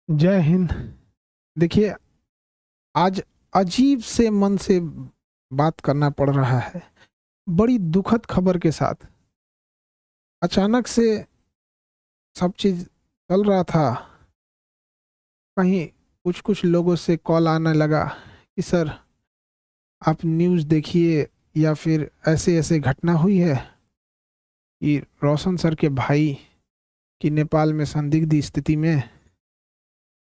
जय हिंद। देखिए, आज अजीब से मन से बात करना पड़ रहा है। बड़ी दुखद खबर के साथ अचानक से सब चीज़ चल रहा था। कहीं कुछ कुछ लोगों से कॉल आने लगा कि सर आप न्यूज़ देखिए, या फिर ऐसे ऐसे घटना हुई है कि रोशन सर के भाई की नेपाल में संदिग्ध स्थिति में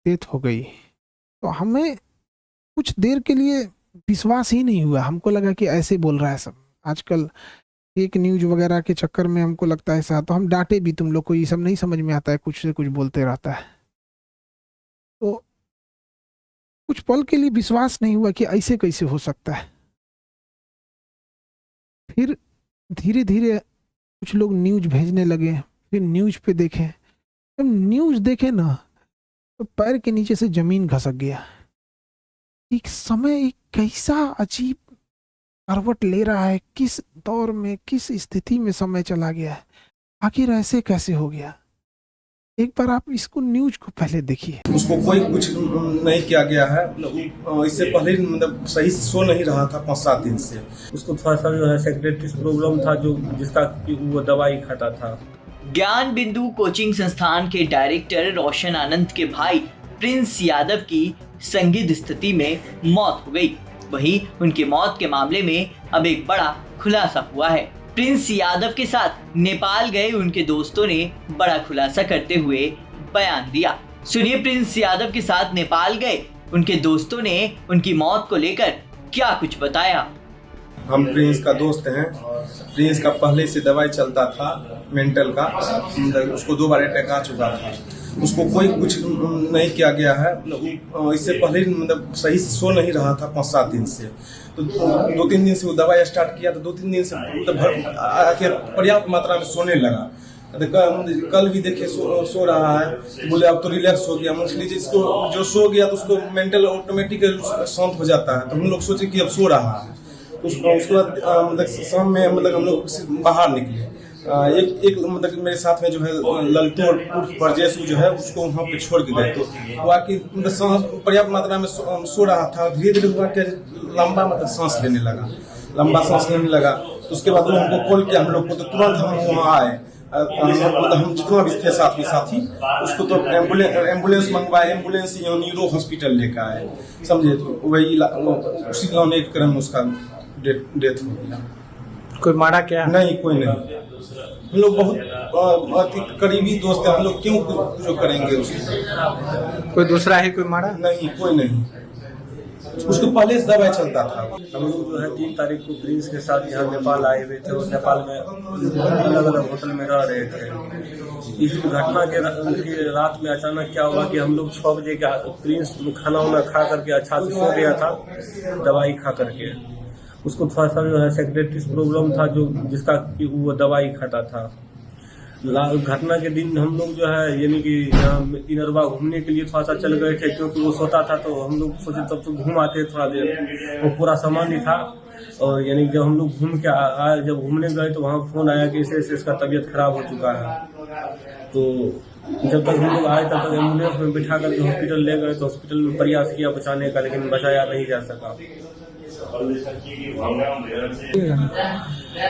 डेथ हो गई। तो हमें कुछ देर के लिए विश्वास ही नहीं हुआ। हमको लगा कि ऐसे बोल रहा है सब। आजकल फेक न्यूज वगैरह के चक्कर में हमको लगता है ऐसा, तो हम डांटे भी, तुम लोग को ये सब नहीं समझ में आता है, कुछ से कुछ बोलते रहता है। तो कुछ पल के लिए विश्वास नहीं हुआ कि ऐसे कैसे हो सकता है। फिर धीरे धीरे कुछ लोग न्यूज भेजने लगे, फिर न्यूज पे देखें। जब न्यूज देखे ना, तो पैर के नीचे से जमीन खसक गया। एक समय एक कैसा अजीब करवट ले रहा है, किस दौर में, किस स्थिति में समय चला गया है। आखिर ऐसे कैसे हो गया? एक बार आप इसको न्यूज को पहले देखिए। उसको कोई कुछ नहीं किया गया है। इससे पहले मतलब सही से सो नहीं रहा था 5-7 दिन से। उसको थोड़ा सा जो है सेक्रेटरी प्रॉब्लम था, जो जिसका कि वो दवाई खाता था। ज्ञान बिंदु कोचिंग संस्थान के डायरेक्टर रोशन आनंद के भाई प्रिंस यादव की संदिग्ध स्थिति में मौत हो गई। वहीं उनकी मौत के मामले में अब एक बड़ा खुलासा हुआ है। प्रिंस यादव के साथ नेपाल गए उनके दोस्तों ने बड़ा खुलासा करते हुए बयान दिया। सुनिए, प्रिंस यादव के साथ नेपाल गए उनके दोस्तों ने उनकी मौत को लेकर क्या कुछ बताया। हम प्रिंस का दोस्त हैं। प्रिंस का पहले से दवाई चलता था मेंटल का, उसको 2 बार अटैक आ चुका था। उसको कोई कुछ नहीं किया गया है। इससे पहले मतलब सही से सो नहीं रहा था 5-7 दिन से। तो 2-3 दिन से वो दवाई स्टार्ट किया, तो 2-3 दिन से मतलब पर्याप्त मात्रा में सोने लगा। कल भी देखे सो रहा है, तो बोले अब तो रिलैक्स हो गया। मुझे इसको जो सो गया तो उसको मेंटल ऑटोमेटिक शांत हो जाता है। तो हम लोग सोचे कि अब सो रहा है। तो उसके बाद मतलब शाम में मतलब हम लोग बाहर निकले। एक मतलब मेरे साथ में जो है ललटू और परजेश जो है उसको वहाँ पे छोड़ के गए। तो वाकई मतलब पर्याप्त मात्रा में सो रहा था। धीरे धीरे लंबा मतलब सांस लेने लगा, लंबा सांस लेने लगा। तो उसके बाद वो हमको कॉल किया हम लोग को, तो तुरंत हम वहाँ आए। हम जितना भी थे साथी उसको तो एम्बुलेंस मंगवाए। एम्बुलेंस न्यूरो हॉस्पिटल लेकर आए, समझे। तो वही उसी दौरान एक क्रम उसका डेथ हो गया। कोई मारा क्या? नहीं, कोई नहीं। हम लोग बहुत करीबी दोस्त हैं। हम लोग क्यों जो करेंगे उसको? कोई दूसरा है कोई मारा? नहीं, कोई नहीं। उसको पहले से दवाई चलता था। हम लोग जो है 3 तारीख को प्रिंस के साथ यहाँ नेपाल आए हुए थे और नेपाल में अलग अलग होटल में रह रहे थे। इस घटना के रात में अचानक क्या हुआ कि हम लोग 6 बजे का प्रिंस खाना वाना खा करके अच्छा से सो गया था, दवाई खा करके। उसको थोड़ा सा जो है सेक्रेटरी प्रॉब्लम था, जो जिसका कि वो दवाई खाता था। घटना के दिन हम लोग जो है यानी कि इनरवा घूमने के लिए थोड़ा सा चल गए थे, क्योंकि वो सोता था। तो हम लोग सोचे तब तो घूम आते थोड़ा देर। वो पूरा सामान ही था। और यानी जब हम लोग घूम के आए, जब घूमने गए तो वहाँ फोन आया कि ऐसे इसका तबीयत खराब हो चुका है। तो जब तक हम लोग आए तब तक एम्बुलेंस में बिठा करके हॉस्पिटल ले गए। तो हॉस्पिटल में प्रयास किया बचाने का, लेकिन बचाया नहीं जा सका।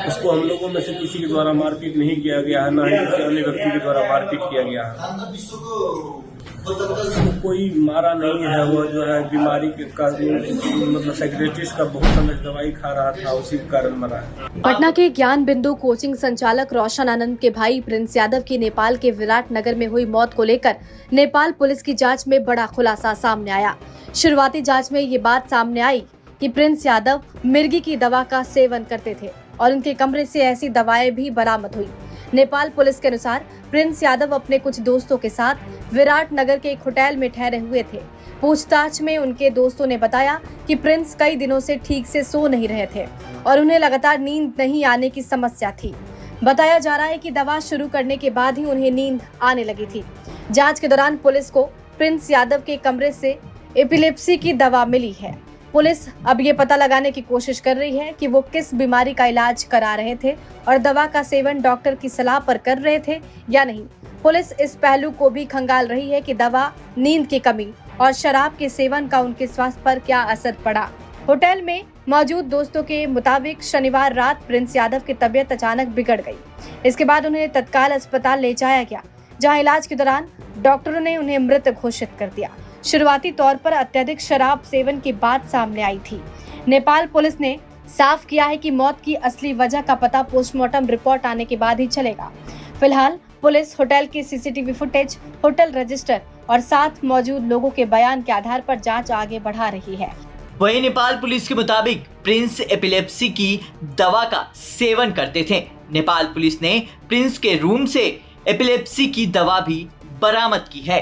उसको हम लोगों में से किसी के द्वारा मारपीट नहीं किया गया है, ना ही किसी अन्य व्यक्ति के द्वारा मारपीट किया गया है। कोई मारा नहीं है। वो जो है बीमारी के मतलब सेक्रेटरी का बहुत समय दवाई खा रहा था, उसी के कारण मरा है। पटना के ज्ञान बिंदु कोचिंग संचालक रोशन आनंद के भाई प्रिंस यादव की नेपाल के विराट नगर में हुई मौत को लेकर नेपाल पुलिस की जांच में बड़ा खुलासा सामने आया। शुरुआती जांच में ये बात सामने आई कि प्रिंस यादव मिर्गी की दवा का सेवन करते थे और उनके कमरे से ऐसी दवाएं भी बरामद हुई। नेपाल पुलिस के अनुसार प्रिंस यादव अपने कुछ दोस्तों के साथ विराट नगर के एक होटल में ठहरे हुए थे। पूछताछ में उनके दोस्तों ने बताया कि प्रिंस कई दिनों से ठीक से सो नहीं रहे थे और उन्हें लगातार नींद नहीं आने की समस्या थी। बताया जा रहा है कि दवा शुरू करने के बाद ही उन्हें नींद आने लगी थी। जांच के दौरान पुलिस को प्रिंस यादव के कमरे से एपिलेप्सी की दवा मिली है। पुलिस अब ये पता लगाने की कोशिश कर रही है कि वो किस बीमारी का इलाज करा रहे थे और दवा का सेवन डॉक्टर की सलाह पर कर रहे थे या नहीं। पुलिस इस पहलू को भी खंगाल रही है कि दवा, नींद की कमी और शराब के सेवन का उनके स्वास्थ्य पर क्या असर पड़ा। होटल में मौजूद दोस्तों के मुताबिक शनिवार रात प्रिंस यादव की तबीयत अचानक बिगड़ गई। इसके बाद उन्हें तत्काल अस्पताल ले जाया गया, जहां इलाज के दौरान डॉक्टरों ने उन्हें मृत घोषित कर दिया। शुरुआती तौर पर अत्यधिक शराब सेवन की बात सामने आई थी। नेपाल पुलिस ने साफ किया है कि मौत की असली वजह का पता पोस्टमार्टम रिपोर्ट आने के बाद ही चलेगा। फिलहाल पुलिस होटल के सीसीटीवी फुटेज, होटल रजिस्टर और साथ मौजूद लोगों के बयान के आधार पर जांच आगे बढ़ा रही है। वहीं नेपाल पुलिस के मुताबिक प्रिंस एपिलेप्सी की दवा का सेवन करते थे। नेपाल पुलिस ने प्रिंस के रूम से एपिलेप्सी की दवा भी बरामद की है।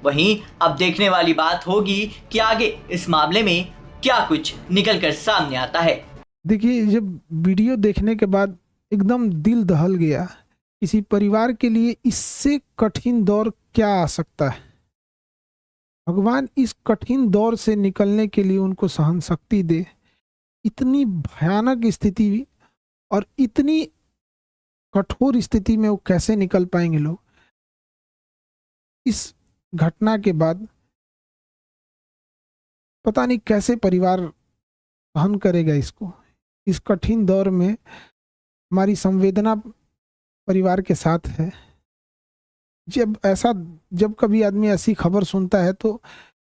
वहीं अब देखने वाली बात होगी कि आगे इस मामले में क्या कुछ निकल कर सामने आता है। देखिए, जब वीडियो देखने के बाद एकदम दिल दहल गया। किसी परिवार के लिए इससे कठिन दौर क्या आ सकता है। भगवान इस कठिन दौर से निकलने के लिए उनको सहन शक्ति दे। इतनी भयानक स्थिति और इतनी कठोर स्थिति में वो कैसे निकल पाएंगे लोग। इस घटना के बाद पता नहीं कैसे परिवार सहन करेगा इसको। इस कठिन दौर में हमारी संवेदना परिवार के साथ है। जब कभी आदमी ऐसी खबर सुनता है तो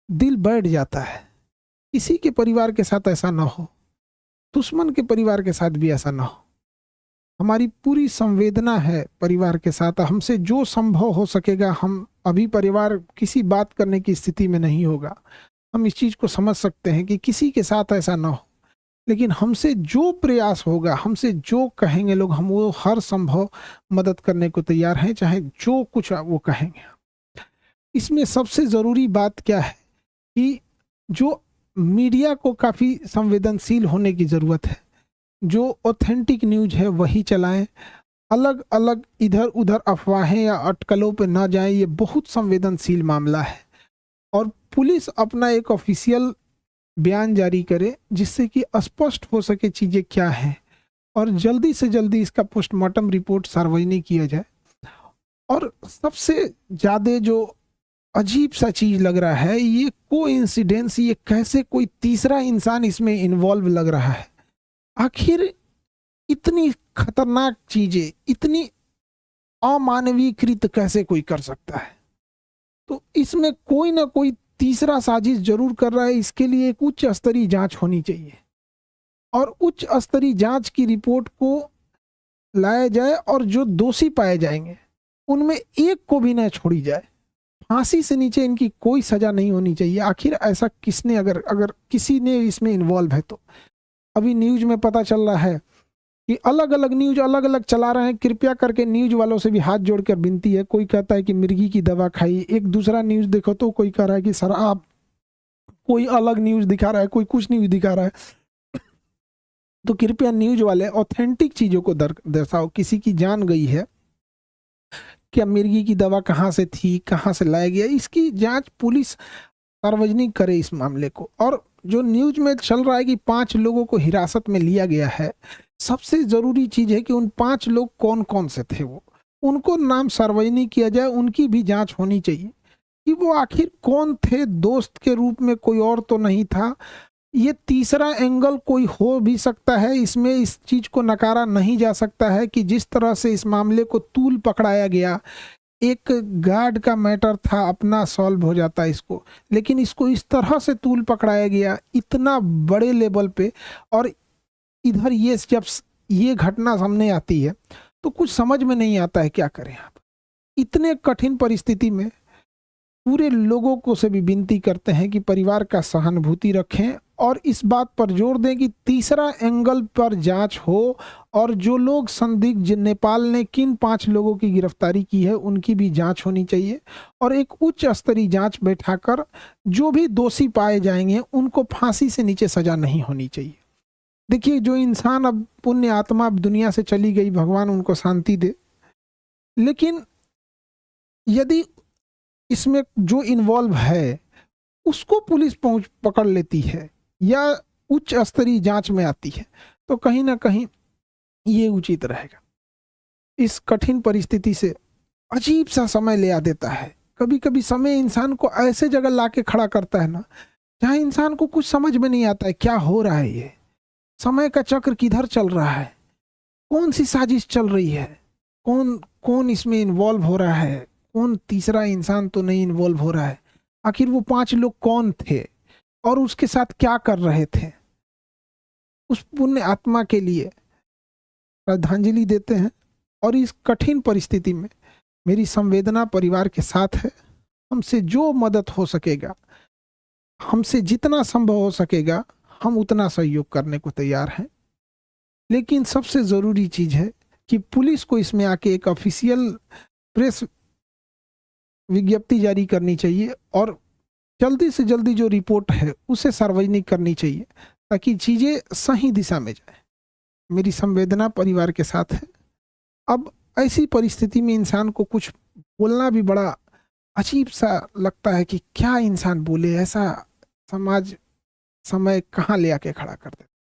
दिल बैठ जाता है। किसी के परिवार के साथ ऐसा ना हो, दुश्मन के परिवार के साथ भी ऐसा ना हो। हमारी पूरी संवेदना है परिवार के साथ। हमसे जो संभव हो सकेगा, हम अभी परिवार किसी बात करने की स्थिति में नहीं होगा। हम इस चीज़ को समझ सकते हैं कि किसी के साथ ऐसा ना हो, लेकिन हमसे जो प्रयास होगा, हमसे जो कहेंगे लोग, हम वो हर संभव मदद करने को तैयार हैं, चाहे जो कुछ वो कहेंगे। इसमें सबसे ज़रूरी बात क्या है कि जो मीडिया को काफ़ी संवेदनशील होने की ज़रूरत है। जो ऑथेंटिक न्यूज़ है वही चलाएं। अलग अलग इधर उधर अफवाहें या अटकलों पे ना जाएं। ये बहुत संवेदनशील मामला है और पुलिस अपना एक ऑफिशियल बयान जारी करे जिससे कि स्पष्ट हो सके चीज़ें क्या हैं और जल्दी से जल्दी इसका पोस्टमार्टम रिपोर्ट सार्वजनिक किया जाए। और सबसे ज़्यादा जो अजीब सा चीज़ लग रहा है, ये कोइंसिडेंस, ये कैसे कोई तीसरा इंसान इसमें इन्वॉल्व लग रहा है। आखिर इतनी खतरनाक चीज़ें, इतनी अमानवीकृत कैसे कोई कर सकता है। तो इसमें कोई ना कोई तीसरा साजिश जरूर कर रहा है। इसके लिए एक उच्च स्तरीय जांच होनी चाहिए और उच्च स्तरीय जांच की रिपोर्ट को लाया जाए और जो दोषी पाए जाएंगे उनमें एक को भी न छोड़ी जाए। फांसी से नीचे इनकी कोई सजा नहीं होनी चाहिए। आखिर ऐसा किसने, अगर किसी ने इसमें इन्वॉल्व है तो। अभी न्यूज में पता चल रहा है कि अलग अलग न्यूज अलग अलग चला रहे हैं। कृपया करके न्यूज वालों से भी हाथ जोड़कर विनती है। कोई कहता है कि मिर्गी की दवा खाई, एक दूसरा न्यूज देखो तो कोई कह रहा है कि शराब, कोई अलग न्यूज दिखा रहा है, कोई कुछ न्यूज दिखा रहा है। तो कृपया न्यूज वाले ऑथेंटिक चीजों को दर्शाओ। किसी की जान गई है, क्या मिर्गी की दवा कहाँ से थी, कहाँ से लाया गया, इसकी जांच पुलिस सार्वजनिक करे इस मामले को। और जो न्यूज में चल रहा है कि 5 लोगों को हिरासत में लिया गया है, सबसे जरूरी चीज है कि उन 5 लोग कौन कौन से थे, वो उनको नाम सार्वजनिक किया जाए। उनकी भी जांच होनी चाहिए कि वो आखिर कौन थे। दोस्त के रूप में कोई और तो नहीं था। ये तीसरा एंगल कोई हो भी सकता है इसमें। इस चीज को नकारा नहीं जा सकता है कि जिस तरह से इस मामले को तूल पकड़ाया गया, एक गार्ड का मैटर था, अपना सॉल्व हो जाता इसको, लेकिन इसको इस तरह से तूल पकड़ाया गया इतना बड़े लेवल पे। और इधर ये जब ये घटना सामने आती है तो कुछ समझ में नहीं आता है क्या करें आप। इतने कठिन परिस्थिति में पूरे लोगों को से भी विनती करते हैं कि परिवार का सहानुभूति रखें और इस बात पर जोर दें कि तीसरा एंगल पर जांच हो और जो लोग संदिग्ध, नेपाल ने किन 5 लोगों की गिरफ्तारी की है उनकी भी जांच होनी चाहिए और एक उच्च स्तरीय जांच बैठाकर जो भी दोषी पाए जाएंगे उनको फांसी से नीचे सजा नहीं होनी चाहिए। देखिए, जो इंसान अब पुण्य आत्मा अब दुनिया से चली गई, भगवान उनको शांति दे, लेकिन यदि इसमें जो इन्वॉल्व है उसको पुलिस पकड़ लेती है या उच्च स्तरीय जांच में आती है तो कहीं ना कहीं ये उचित रहेगा। इस कठिन परिस्थिति से अजीब सा समय ले आ देता है। कभी कभी समय इंसान को ऐसे जगह ला के खड़ा करता है ना, जहाँ इंसान को कुछ समझ में नहीं आता है क्या हो रहा है, ये समय का चक्र किधर चल रहा है, कौन सी साजिश चल रही है, कौन कौन इसमें इन्वॉल्व हो रहा है, कौन तीसरा इंसान तो नहीं इन्वॉल्व हो रहा है, आखिर वो 5 लोग कौन थे और उसके साथ क्या कर रहे थे। उस पुण्य आत्मा के लिए श्रद्धांजलि देते हैं। और इस कठिन परिस्थिति में मेरी संवेदना परिवार के साथ है। हमसे जो मदद हो सकेगा, हमसे जितना संभव हो सकेगा, हम उतना सहयोग करने को तैयार हैं। लेकिन सबसे ज़रूरी चीज़ है कि पुलिस को इसमें आके एक ऑफिशियल प्रेस विज्ञप्ति जारी करनी चाहिए और जल्दी से जल्दी जो रिपोर्ट है उसे सार्वजनिक करनी चाहिए, ताकि चीज़ें सही दिशा में जाए। मेरी संवेदना परिवार के साथ है। अब ऐसी परिस्थिति में इंसान को कुछ बोलना भी बड़ा अजीब सा लगता है कि क्या इंसान बोले, ऐसा समाज समय कहाँ ले आके खड़ा कर देता है।